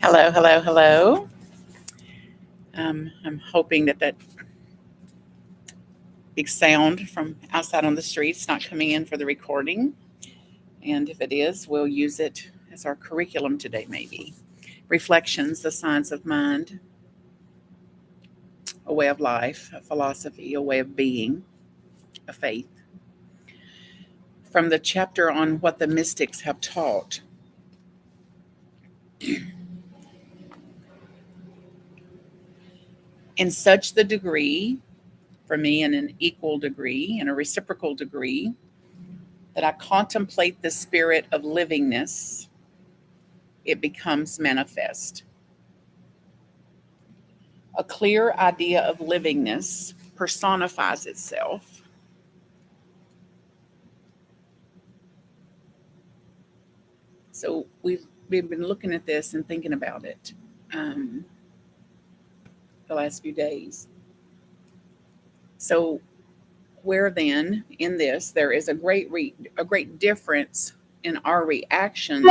Hello, hello, hello. I'm hoping that big sound from outside on the street is not coming in for the recording. And if it is, we'll use it as our curriculum today, maybe. Reflections, the science of mind, a way of life, a philosophy, a way of being, a faith. From the chapter on what the mystics have taught. In such the degree, for me, in an equal degree, in a reciprocal degree, that I contemplate the spirit of livingness, it becomes manifest. A clear idea of livingness personifies itself. So we've been looking at this and thinking about it the last few days. So where then in this there is a great difference in our reactions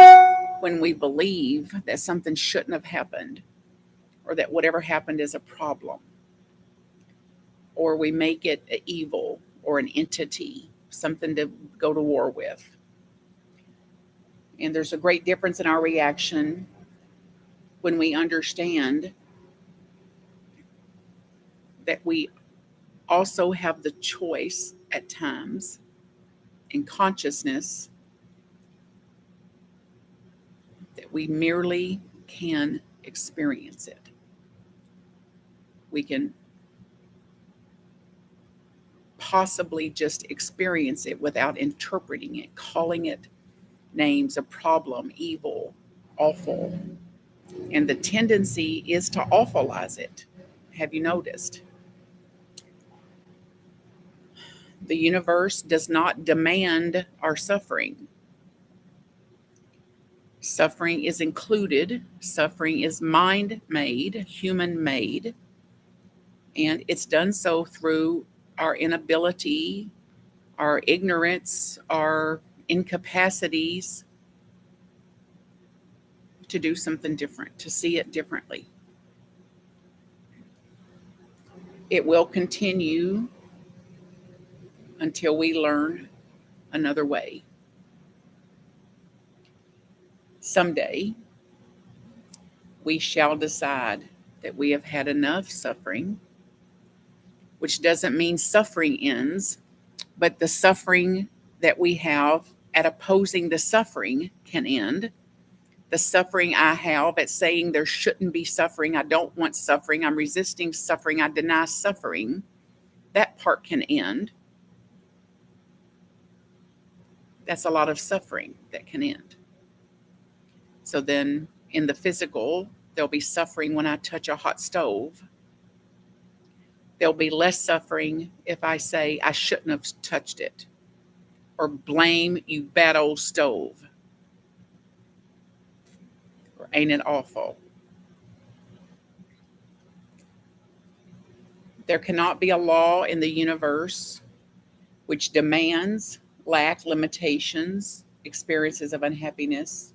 when we believe that something shouldn't have happened, or that whatever happened is a problem, or we make it an evil or an entity, something to go to war with. And there's a great difference in our reaction when we understand that we also have the choice at times in consciousness that we merely can experience it. We can possibly just experience it without interpreting it, calling it names, a problem, evil, awful. And the tendency is to awfulize it. Have you noticed? The universe does not demand our suffering. Suffering is included. Suffering is mind-made, human-made. And it's done so through our inability, our ignorance, our incapacities to do something different, to see it differently. It will continue until we learn another way. Someday, we shall decide that we have had enough suffering, which doesn't mean suffering ends, but the suffering that we have at opposing the suffering can end. The suffering I have at saying there shouldn't be suffering, I don't want suffering, I'm resisting suffering, I deny suffering, that part can end. That's a lot of suffering that can end. So then in the physical, there'll be suffering when I touch a hot stove. There'll be less suffering if I say I shouldn't have touched it, or blame you bad old stove, or ain't it awful. There cannot be a law in the universe which demands lack, limitations, experiences of unhappiness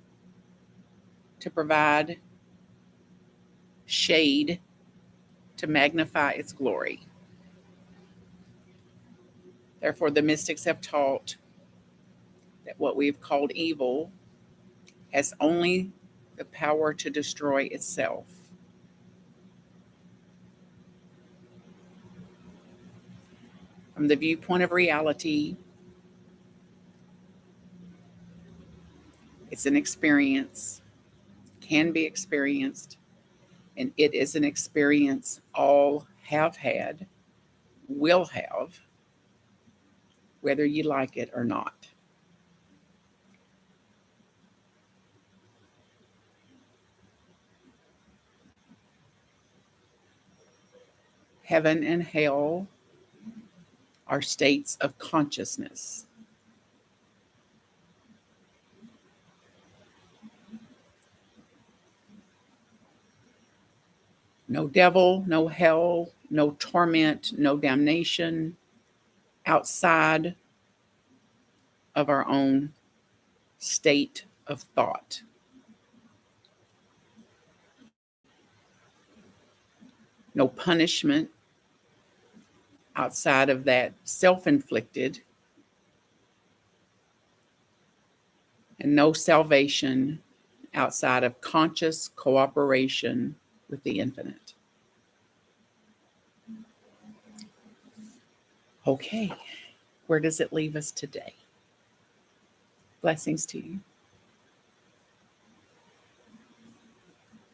to provide shade to magnify its glory. Therefore, the mystics have taught that what we've called evil has only the power to destroy itself. From the viewpoint of reality, it's an experience, can be experienced, and it is an experience all have had, will have, whether you like it or not. Heaven and hell are states of consciousness. No devil, no hell, no torment, no damnation outside of our own state of thought. no punishment outside of that self-inflicted, and no salvation outside of conscious cooperation with the infinite. Okay, where does it leave us today? Blessings to you.